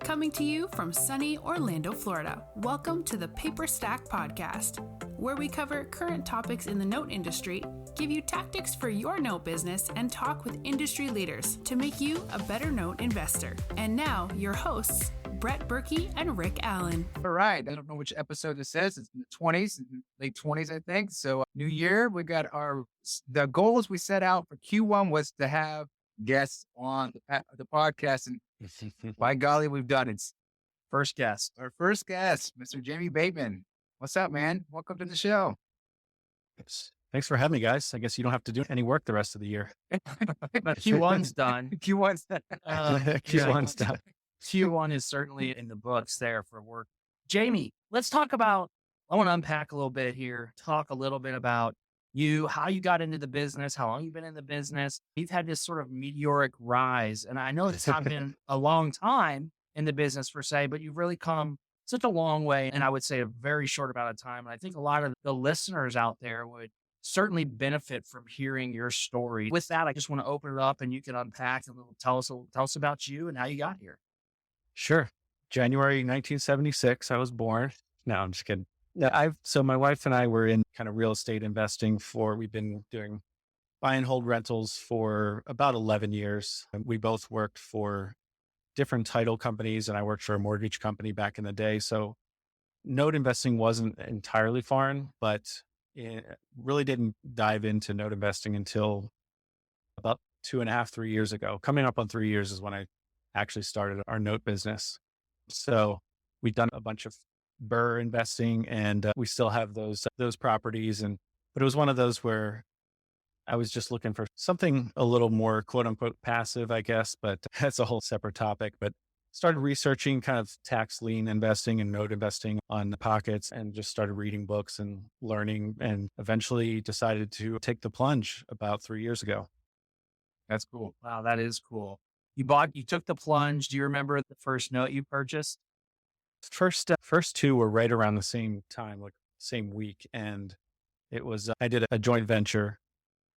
Coming to you from sunny Orlando, Florida, welcome to the Paperstac Podcast, where we cover current topics in the note industry, give you tactics for your note business, and talk with industry leaders to make you a better note investor. And now, your hosts, Brett Berkey and Rick Allen. All right. I don't know which episode this is. It's in the 20s, late 20s, I think. So new year, we got the goals we set out for Q1 was to have guests on the podcast. And by golly, we've done it. First guest. Our first guest, Mr. Jamie Bateman. What's up, man? Welcome to the show. Thanks for having me, guys. I guess you don't have to do any work the rest of the year. But Q1's done. Q1's done. Q1's done. Q1 is certainly in the books there for work. Jamie, let's talk about, I want to unpack a little bit here, talk a little bit about you, how you got into the business, how long you've been in the business. You've had this sort of meteoric rise. And I know it's not been a long time in the business per se, but you've really come such a long way. And I would say a very short amount of time. And I think a lot of the listeners out there would certainly benefit from hearing your story. With that, I just want to open it up and you can unpack and tell us about you and how you got here. Sure. January 1976, I was born. No, I'm just kidding. No, so my wife and I were in kind of real estate investing we've been doing buy and hold rentals for about 11 years. We both worked for different title companies and I worked for a mortgage company back in the day. So note investing wasn't entirely foreign, but it really didn't dive into note investing until about 2.5, 3 years ago. Coming up on 3 years is when I actually started our note business. So we've done a bunch of BRRRR investing and we still have those properties. But it was one of those where I was just looking for something a little more quote unquote passive, I guess, but that's a whole separate topic. But started researching kind of tax lien investing and note investing on the pockets and just started reading books and learning and eventually decided to take the plunge about 3 years ago. That's cool. Wow, that is cool. You took the plunge. Do you remember the first note you purchased? First two were right around the same time, like same week. And it was, I did a joint venture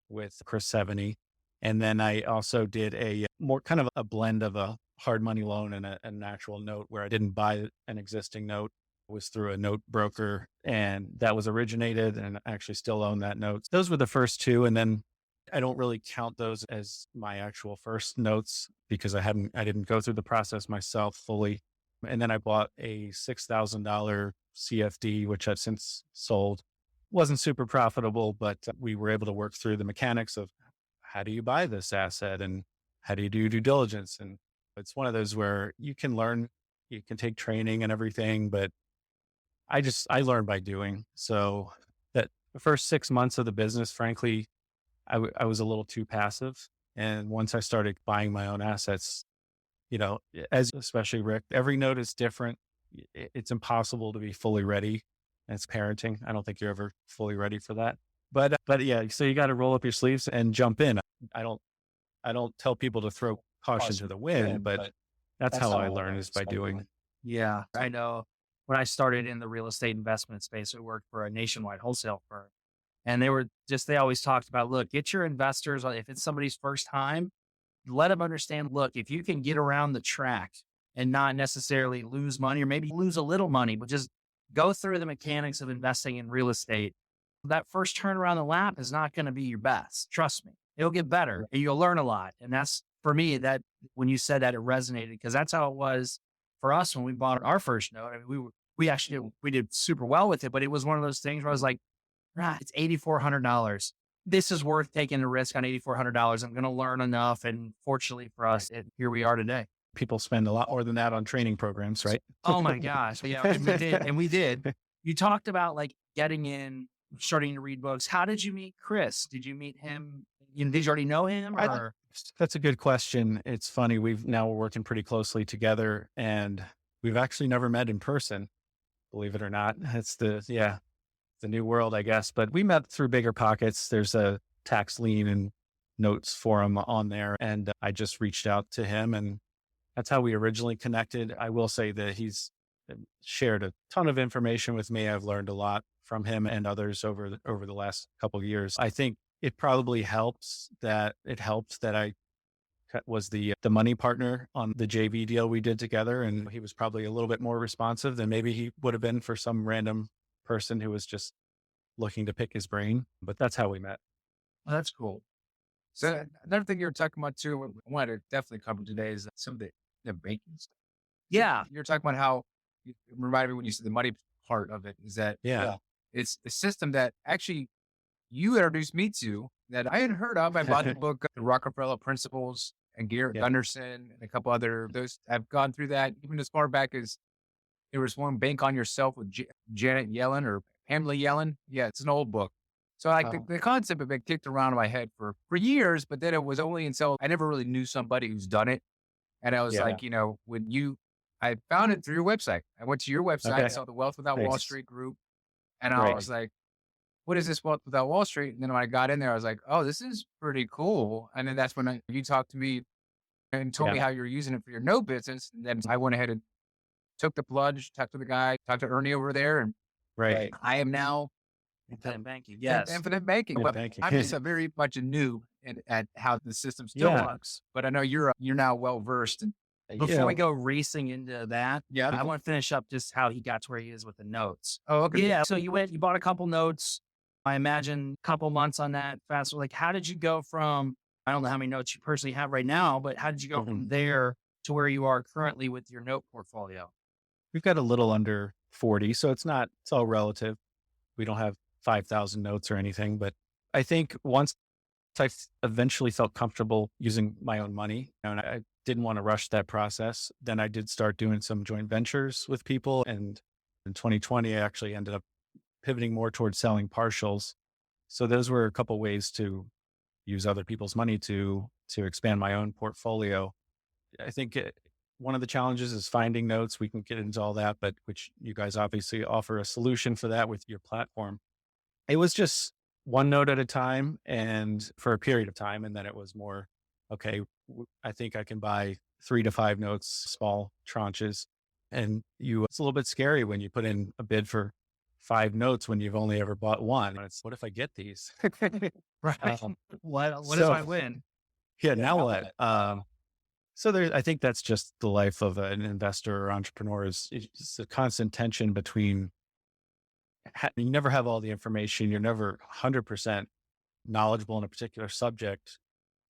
with Chris 70. And then I also did a more kind of a blend of a hard money loan and an actual note where I didn't buy an existing note. It was through a note broker and that was originated and I actually still own that note. Those were the first two. And then I don't really count those as my actual first notes because I didn't go through the process myself fully. And then I bought a $6,000 CFD, which I've since sold. Wasn't super profitable, but we were able to work through the mechanics of how do you buy this asset and how do you do due diligence? And it's one of those where you can learn, you can take training and everything, but I learned by doing. So that the first 6 months of the business, frankly, I was a little too passive. And once I started buying my own assets, especially Rick, every note is different. It's impossible to be fully ready. It's parenting. I don't think you're ever fully ready for that. But yeah, so you got to roll up your sleeves and jump in. I don't tell people to throw caution to the wind, but that's how I learn is by doing. Yeah, I know. When I started in the real estate investment space, I worked for a nationwide wholesale firm. And they always talked about, look, get your investors, if it's somebody's first time, let them understand, look, if you can get around the track and not necessarily lose money or maybe lose a little money, but just go through the mechanics of investing in real estate, that first turn around the lap is not going to be your best. Trust me, it'll get better and you'll learn a lot. And that's for me, that when you said that, it resonated because that's how it was for us when we bought our first note. I mean, we did super well with it, but it was one of those things where I was like, it's $8,400. This is worth taking a risk on $8,400. I'm going to learn enough. And fortunately for us, here we are today. People spend a lot more than that on training programs, right? Oh my gosh. Yeah, we did. You talked about like getting in, starting to read books. How did you meet Chris? Did you meet him? Did you already know him? Or? That's a good question. It's funny. We're working pretty closely together and we've actually never met in person, believe it or not. It's the new world, I guess. But we met through Bigger Pockets. There's a tax lien and notes forum on there. And I just reached out to him and that's how we originally connected. I will say that he's shared a ton of information with me. I've learned a lot from him and others over the last couple of years. I think it probably helped that I was the money partner on the JV deal we did together. And he was probably a little bit more responsive than maybe he would have been for some random person who was just looking to pick his brain. But that's how we met. Oh, that's cool. So another thing you were talking about too, what I wanted to definitely cover today is some of the banking stuff. Yeah. You're talking about how it reminded me when you said the money part of it is that it's the system that actually you introduced me to that I had heard of. I bought the book, The Rockefeller Principles, and Garrett Gunderson and a couple other those. I've gone through that even as far back as there was one, Bank on Yourself with Janet Yellen or Pamela Yellen. Yeah, it's an old book. So like the concept had been kicked around in my head for years, but then it was only until I never really knew somebody who's done it. And I was like, I found it through your website. I went to your website, saw the Wealth Without Wall Street group. And I was like, what is this Wealth Without Wall Street? And then when I got in there, I was like, oh, this is pretty cool. And then that's when you talked to me and told me how you're using it for your note business. And then I went ahead and took the plunge, talked to the guy, talked to Ernie over there. And I am now Infinite banking. Yes. Infinite banking. But I'm just a very much a noob at how the system still works. But I know you're now well versed. Before we go racing into that, I want to finish up just how he got to where he is with the notes. Oh, okay. Yeah. So you bought a couple notes. I imagine a couple months on that fast. Like, how did you go from, I don't know how many notes you personally have right now, but how did you go from there to where you are currently with your note portfolio? We've got a little under 40, so it's all relative. We don't have 5,000 notes or anything, but I think once I eventually felt comfortable using my own money and I didn't want to rush that process, then I did start doing some joint ventures with people. And in 2020, I actually ended up pivoting more towards selling partials. So those were a couple ways to use other people's money to expand my own portfolio. I think one of the challenges is finding notes. We can get into all that, but which you guys obviously offer a solution for that with your platform. It was just one note at a time and for a period of time. And then it was more, okay, I think I can buy 3 to 5 notes, small tranches. And it's a little bit scary when you put in a bid for 5 notes when you've only ever bought one. It's, what if I get these? Right. What if I win? Yeah. Now what? So I think that's just the life of an investor or entrepreneur is it's a constant tension between you never have all the information. You're never 100% knowledgeable in a particular subject.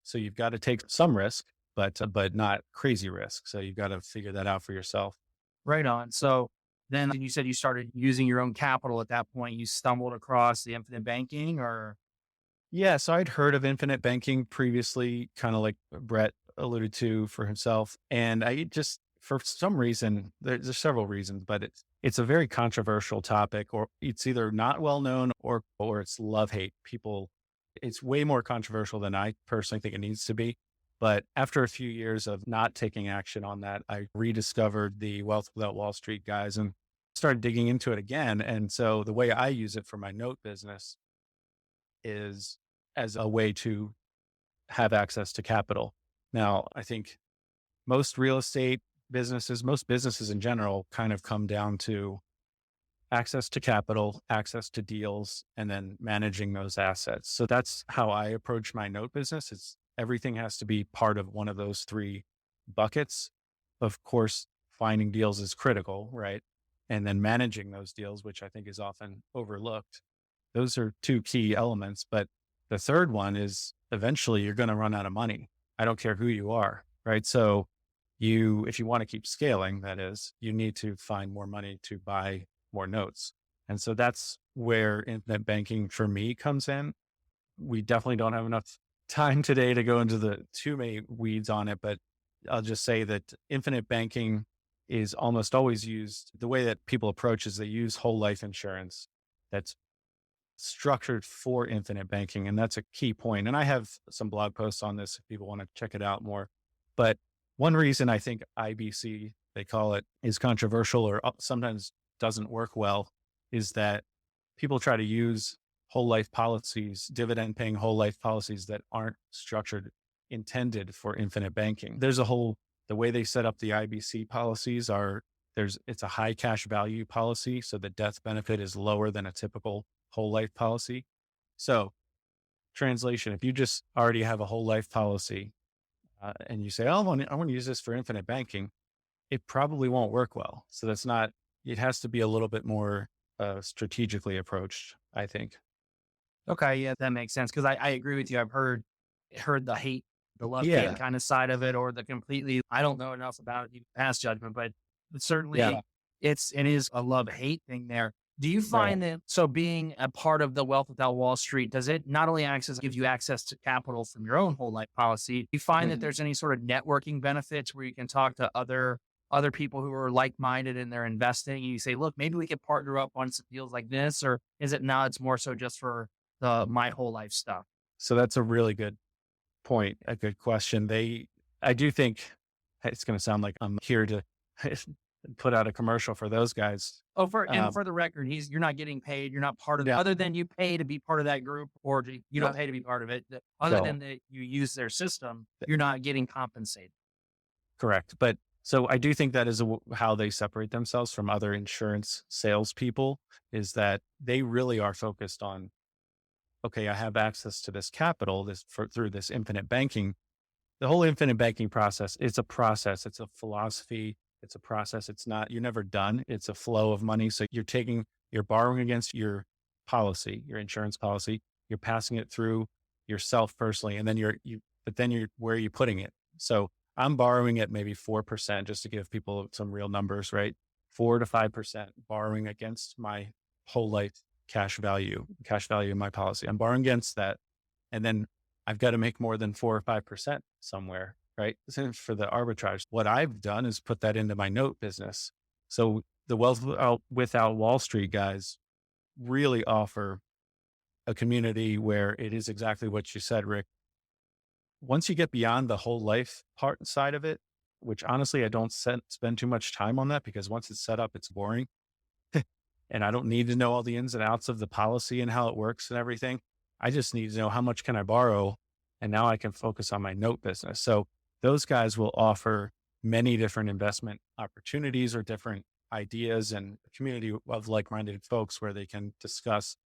So you've got to take some risk, but not crazy risk. So you've got to figure that out for yourself. Right on. So then you said you started using your own capital at that point. You stumbled across the infinite banking or? Yeah. So I'd heard of infinite banking previously, kind of like Brett alluded to for himself. And I just, for some reason, there's several reasons, but it's a very controversial topic, or it's either not well known or it's love-hate. It's way more controversial than I personally think it needs to be. But after a few years of not taking action on that, I rediscovered the Wealth Without Wall Street guys and started digging into it again. And so the way I use it for my note business is as a way to have access to capital. Now, I think most real estate businesses, most businesses in general kind of come down to access to capital, access to deals, and then managing those assets. So that's how I approach my note business. It's everything has to be part of one of those 3 buckets. Of course, finding deals is critical, right? And then managing those deals, which I think is often overlooked. Those are 2 key elements. But the third one is eventually you're going to run out of money. I don't care who you are, right? So if you want to keep scaling, that is, you need to find more money to buy more notes. And so that's where infinite banking for me comes in. We definitely don't have enough time today to go into the too many weeds on it, but I'll just say that infinite banking is almost always used. The way that people approach is they use whole life insurance that's structured for infinite banking. And that's a key point. And I have some blog posts on this if people want to check it out more. But one reason I think IBC, they call it, is controversial or sometimes doesn't work well is that people try to use whole life policies, dividend paying whole life policies that aren't intended for infinite banking. The way they set up the IBC policies it's a high cash value policy. So the death benefit is lower than a typical whole life policy. So translation, if you just already have a whole life policy and you say, oh, I want to use this for infinite banking, it probably won't work well. So it has to be a little bit more strategically approached, I think. Okay. Yeah, that makes sense. Cause I agree with you. I've heard the love Yeah. hate kind of side of it, or the completely, I don't know enough about it, you pass judgment, but certainly Yeah. it is a love hate thing there. Do you find that, so being a part of the Wealth Without Wall Street, does it not only give you access to capital from your own whole life policy? Do you find that there's any sort of networking benefits where you can talk to other people who are like-minded in their investing? You say, look, maybe we could partner up on some deals like this, or is it now it's more so just for the my whole life stuff? So that's a really good point. A good question. I do think it's going to sound like I'm here to put out a commercial for those guys. Oh, and for the record, you're not getting paid. You're not part of it, other than you pay to be part of that group, or you don't pay to be part of it. Other than that you use their system, you're not getting compensated. Correct. But so I do think that is how they separate themselves from other insurance salespeople, is that they really are focused on, okay, I have access to this capital through this infinite banking. The whole infinite banking process, it's a process. It's a philosophy. It's a process. You're never done. It's a flow of money. So you're borrowing against your policy, your insurance policy. You're passing it through yourself personally. And then where are you putting it? So I'm borrowing at maybe 4%, just to give people some real numbers, right? 4 to 5% borrowing against my whole life cash value in my policy. I'm borrowing against that. And then I've got to make more than 4 or 5% somewhere, right? For the arbitrage. What I've done is put that into my note business. So the Wealth Without Wall Street guys really offer a community where it is exactly what you said, Rick. Once you get beyond the whole life part side of it, which honestly, I don't spend too much time on that, because once it's set up, it's boring. And I don't need to know all the ins and outs of the policy and how it works and everything. I just need to know how much can I borrow. And now I can focus on my note business. So those guys will offer many different investment opportunities or different ideas, and a community of like-minded folks where they can discuss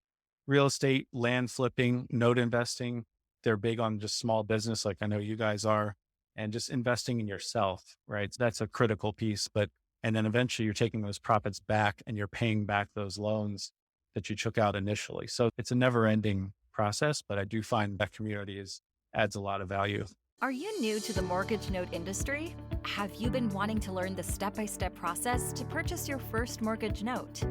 real estate, land flipping, note investing. They're big on just small business, like I know you guys are, and just investing in yourself, right? So that's a critical piece. And then eventually you're taking those profits back and you're paying back those loans that you took out initially. So it's a never ending process, but I do find that community adds a lot of value. Are you new to the mortgage note industry? Have you been wanting to learn the step-by-step process to purchase your first mortgage note?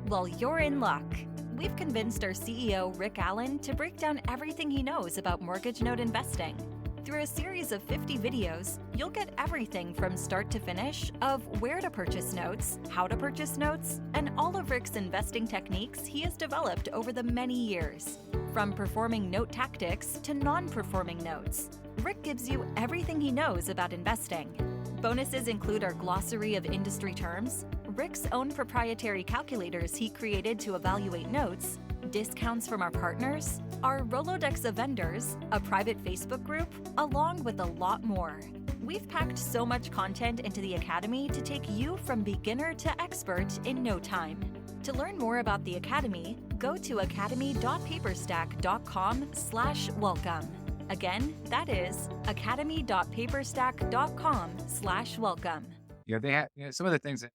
Well, you're in luck. We've convinced our CEO, Rick Allen, to break down everything he knows about mortgage note investing. Through a series of 50 videos, you'll get everything from start to finish of where to purchase notes, how to purchase notes, and all of Rick's investing techniques he has developed over the many years. From performing note tactics to non-performing notes, Rick gives you everything he knows about investing. Bonuses include our glossary of industry terms, Rick's own proprietary calculators he created to evaluate notes, discounts from our partners, our Rolodex of vendors, a private Facebook group, along with a lot more. We've packed so much content into the Academy to take you from beginner to expert in no time. To learn more about the Academy, go to academy.paperstac.com/welcome. Again, that is academy.paperstac.com/welcome. Yeah, they have some of the things that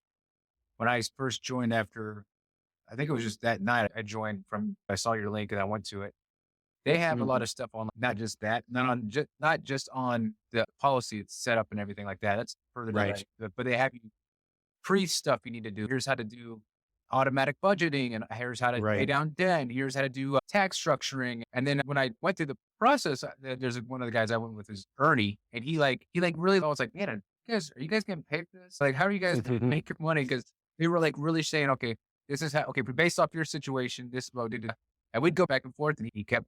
when I first joined after, I think it was just that night I joined I saw your link and I went to it. They have a lot of stuff on, not just that, not just on the policy it's set up and everything like that. That's further down, Right. but they have pre stuff you need to do. Here's how to do automatic budgeting, and here's how to pay down debt. And here's how to do tax structuring. And then when I went through the process, there's one of the guys I went with is Ernie, and he really, I was like, man, are you guys getting paid for this? Like, how are you guys make your money? Because they were like really saying, okay, this is how, okay, based off your situation, this is what we did. And we'd go back and forth, and he kept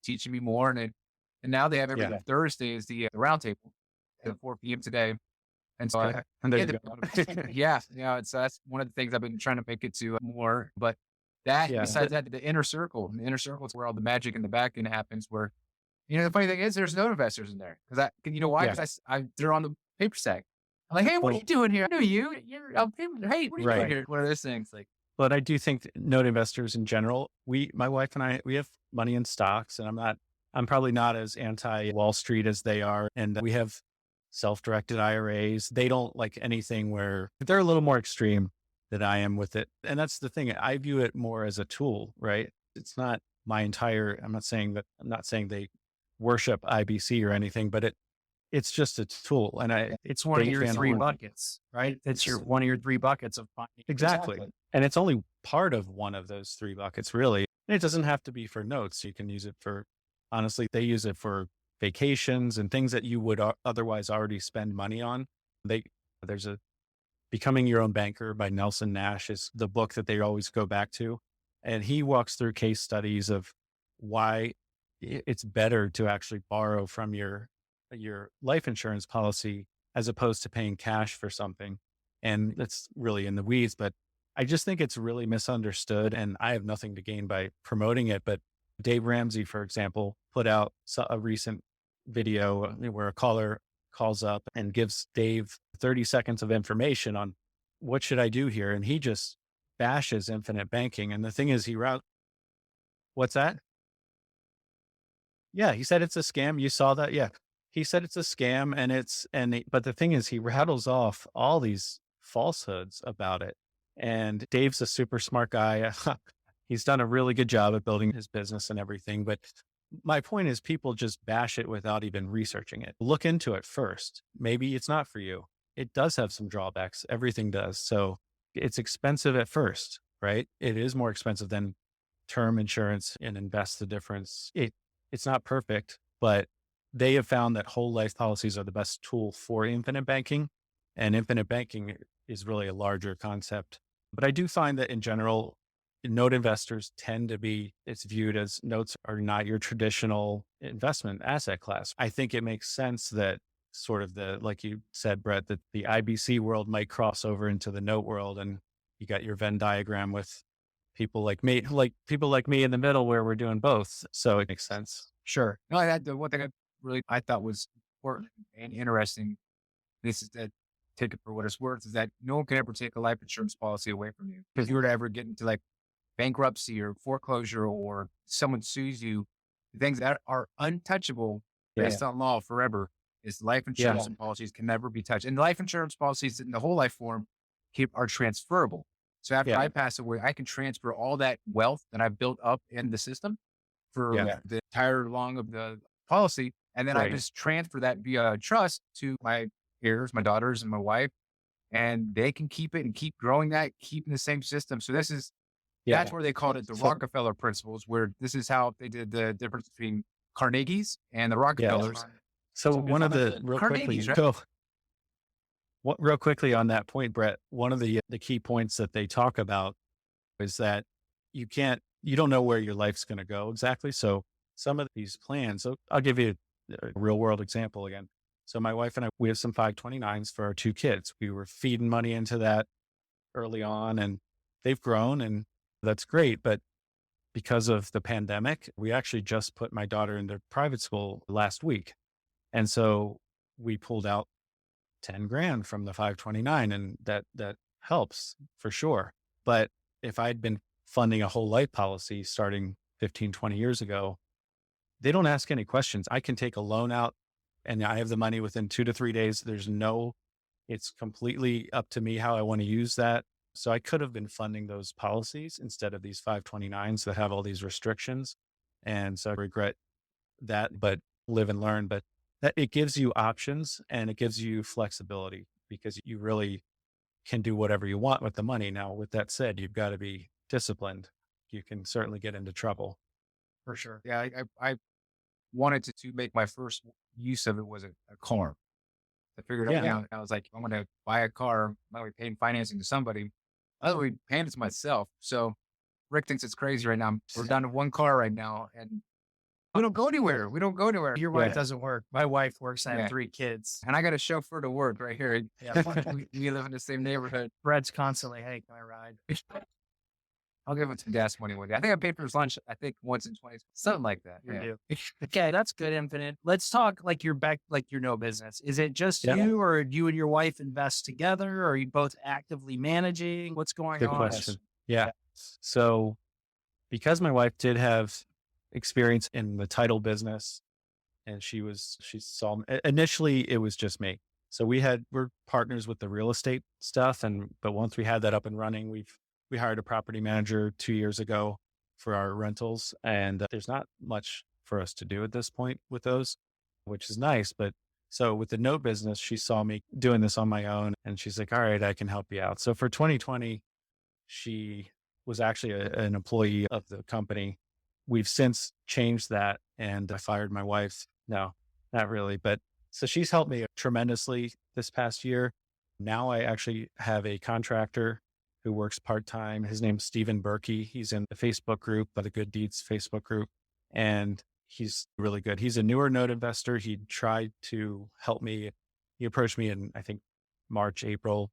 teaching me more. And now they have every Thursday is the roundtable at 4 p.m. today. And so that's one of the things I've been trying to make it to more. But besides that, the inner circle is where all the magic in the back end happens. Where, the funny thing is, there's no investors in there because you know why? Because they're on the Paperstac. I'm like, hey, what are you doing here? I know you. Hey, what are you doing here? One of those things, like. But I do think note investors in general, my wife and I, we have money in stocks, and I'm probably not as anti Wall Street as they are. And we have self-directed IRAs. They don't like anything where they're a little more extreme than I am with it. And that's the thing. I view it more as a tool, right? It's not my entire, I'm not saying they worship IBC or anything, but it's just a tool. And it's one of your three buckets, right? It's one of your three buckets of finding. Exactly. And it's only part of one of those three buckets, really. And it doesn't have to be for notes. You can use it for, honestly, they use it for vacations and things that you would otherwise already spend money on. There's a Becoming Your Own Banker by Nelson Nash is the book that they always go back to. And he walks through case studies of why it's better to actually borrow from your life insurance policy as opposed to paying cash for something. And that's really in the weeds, but I just think it's really misunderstood, and I have nothing to gain by promoting it. But Dave Ramsey, for example, put out a recent video where a caller calls up and gives Dave 30 seconds of information on what should I do here. And he just bashes infinite banking. And the thing is, what's that? Yeah. He said it's a scam. You saw that. Yeah. He said it's a scam but the thing is, he rattles off all these falsehoods about it. And Dave's a super smart guy. He's done a really good job at building his business and everything. But my point is, people just bash it without even researching it. Look into it first. Maybe it's not for you. It does have some drawbacks. Everything does. So it's expensive at first, right? It is more expensive than term insurance and invest the difference. It's not perfect, but they have found that whole life policies are the best tool for infinite banking. And infinite banking is really a larger concept. But I do find that in general, note investors tend to be, it's viewed as notes are not your traditional investment asset class. I think it makes sense that sort of like you said, Brett, that the IBC world might cross over into the note world. And you got your Venn diagram with people like me in the middle where we're doing both. So it makes sense. Sure. No, the one thing I thought was important and interesting, this is that, take it for what it's worth, is that no one can ever take a life insurance policy away from you. If you were to ever get into like bankruptcy or foreclosure, or someone sues you, things that are untouchable based on law forever is life insurance and policies can never be touched. And life insurance policies in the whole life form are transferable. So after I pass away, I can transfer all that wealth that I've built up in the system for the entire long of the policy. And then I just transfer that via trust to my heirs, my daughters and my wife, and they can keep it and keep growing that, keeping the same system. So that's where they called it the Rockefeller principles, where this is how they did the difference between Carnegie's and the Rockefellers. So one of the real quickly on that point, Brett, one of the key points that they talk about is that you don't know where your life's going to go exactly. So some of these plans, so I'll give you a real world example again. So my wife and I, we have some 529s for our two kids. We were feeding money into that early on, and they've grown, and that's great. But because of the pandemic, we actually just put my daughter into private school last week. And so we pulled out 10 grand from the 529, and that helps for sure. But if I'd been funding a whole life policy starting 15, 20 years ago, they don't ask any questions. I can take a loan out and I have the money within 2 to 3 days. It's completely up to me how I want to use that. So I could have been funding those policies instead of these 529s that have all these restrictions. And so I regret that, but live and learn. But that it gives you options and it gives you flexibility because you really can do whatever you want with the money. Now, with that said, you've got to be disciplined. You can certainly get into trouble. For sure. Yeah, I wanted to make my first use of it was a car. I figured out, I was like, I'm going to buy a car. I'm going to be paying financing to somebody. I'm going to be paying it to myself. So Rick thinks it's crazy right now. We're down to one car right now, and we don't go anywhere. Your wife doesn't work. My wife works. I have 3 kids. And I got a chauffeur to work right here. Yeah, we live in the same neighborhood. Brett's constantly, hey, can I ride? I'll give him some gas money one day. I think I paid for his lunch, once in 20, something like that. Okay, that's good, Infinite. Let's talk like your no business. Is it just you, or do you and your wife invest together? Or are you both actively managing? What's going on? Good question. Yeah. So because my wife did have experience in the title business, and she saw, initially it was just me. So we're partners with the real estate stuff. But once we had that up and running, we hired a property manager 2 years ago for our rentals. And there's not much for us to do at this point with those, which is nice. But so with the note business, she saw me doing this on my own and she's like, all right, I can help you out. So for 2020, she was actually an employee of the company. We've since changed that and I fired my wife. No, not really. But so she's helped me tremendously this past year. Now I actually have a contractor who works part-time. His name's Stephen Berkey. He's in the Facebook group, the Good Deeds Facebook group. And he's really good. He's a newer note investor. He tried to help me. He approached me in, I think, March, April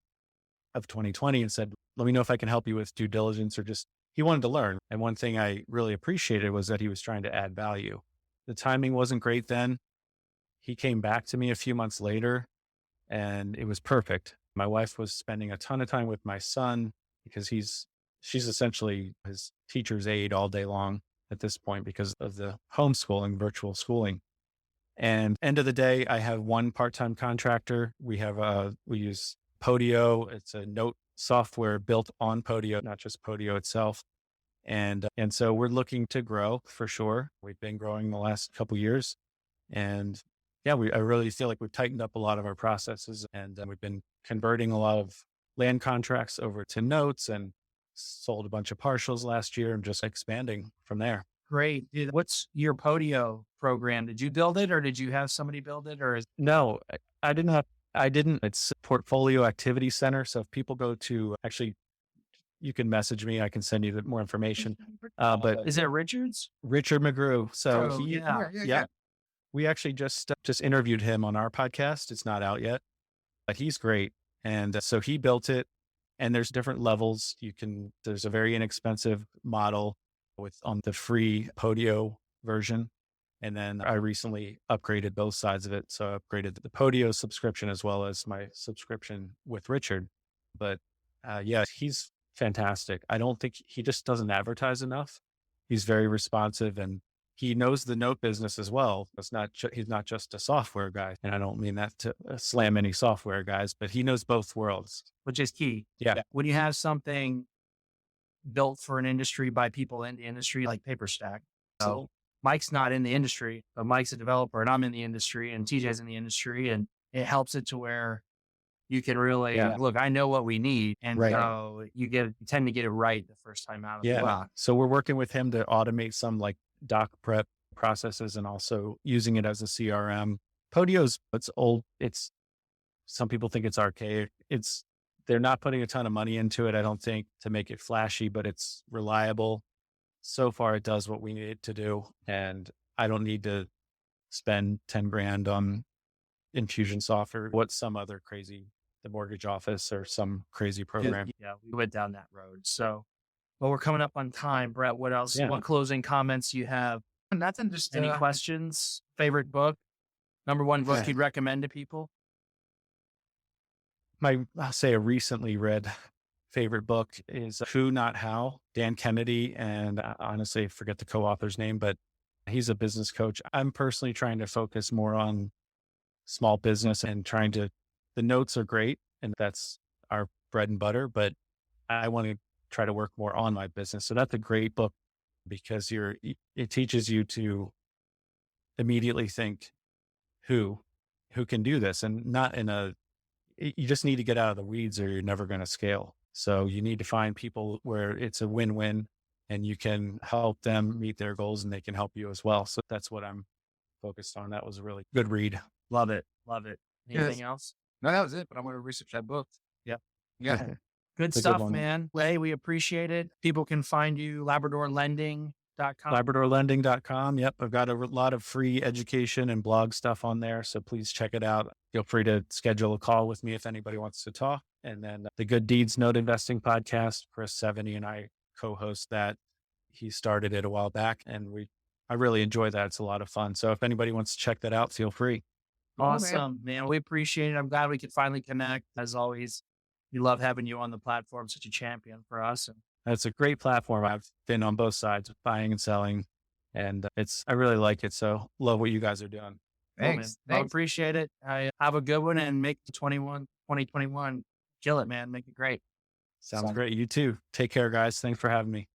of 2020 and said, let me know if I can help you with due diligence or just, he wanted to learn. And one thing I really appreciated was that he was trying to add value. The timing wasn't great then. He came back to me a few months later and it was perfect. My wife was spending a ton of time with my son because she's essentially his teacher's aide all day long at this point because of the homeschooling, virtual schooling. And end of the day, I have one part-time contractor. We use Podio. It's a note software built on Podio, not just Podio itself. And so we're looking to grow for sure. We've been growing the last couple of years. And yeah, I really feel like we've tightened up a lot of our processes and we've been converting a lot of land contracts over to notes and sold a bunch of partials last year and just expanding from there. Great. What's your Podio program? Did you build it or did you have somebody build it No, I didn't. It's Portfolio Activity Center. So if people go to, actually, you can message me. I can send you more information. But is it Richard McGrew? So Yeah. We actually just interviewed him on our podcast. It's not out yet, but he's great. And so he built it and there's different levels. There's a very inexpensive model on the free Podio version. And then I recently upgraded both sides of it. So I upgraded the Podio subscription as well as my subscription with Richard. But yeah, he's fantastic. I don't think he just doesn't advertise enough. He's very responsive and he knows the note business as well. He's not just a software guy. And I don't mean that to slam any software guys, but he knows both worlds. which is key. Yeah. When you have something built for an industry by people in the industry like Paperstac. So Mike's not in the industry, but Mike's a developer and I'm in the industry and TJ's in the industry and it helps it to where you can really look, I know what we need. And so you tend to get it right the first time out of the box. So we're working with him to automate some like doc prep processes and also using it as a CRM. Podio's, it's old. Some people think it's archaic. They're not putting a ton of money into it, I don't think, to make it flashy, but it's reliable. So far, it does what we need it to do. And I don't need to spend 10 grand on infusion software. What's some other crazy, the mortgage office or some crazy program? Yeah, we went down that road. So, well, we're coming up on time. Brett, what else? Yeah. What closing comments you have? Nothing, just Any questions? Favorite book? Number one book you'd recommend to people? I'll say a recently read favorite book is Who Not How, Dan Kennedy. And honestly, I forget the co-author's name, but he's a business coach. I'm personally trying to focus more on small business and the notes are great. And that's our bread and butter, but I want to try to work more on my business. So that's a great book because it teaches you to immediately think who can do this and not you just need to get out of the weeds or you're never going to scale. So you need to find people where it's a win-win and you can help them meet their goals and they can help you as well. So that's what I'm focused on. That was a really good read. Love it. Love it. Anything else? No, that was it, but I'm going to research that book. Yep. Yeah. Good stuff, man. Hey, we appreciate it. People can find you, LabradorLending.com. LabradorLending.com. Yep. I've got a lot of free education and blog stuff on there. So please check it out. Feel free to schedule a call with me if anybody wants to talk. And then the Good Deeds Note Investing Podcast, Chris Seveny and I co-host that. He started it a while back and I really enjoy that. It's a lot of fun. So if anybody wants to check that out, feel free. Awesome, man. We appreciate it. I'm glad we could finally connect. As always, we love having you on the platform, such a champion for us. And it's a great platform. I've been on both sides, buying and selling, and I really like it. So love what you guys are doing. Thanks. I appreciate it. I have a good one and make the 2021 kill it, man. Make it great. Sounds great. You too. Take care, guys. Thanks for having me.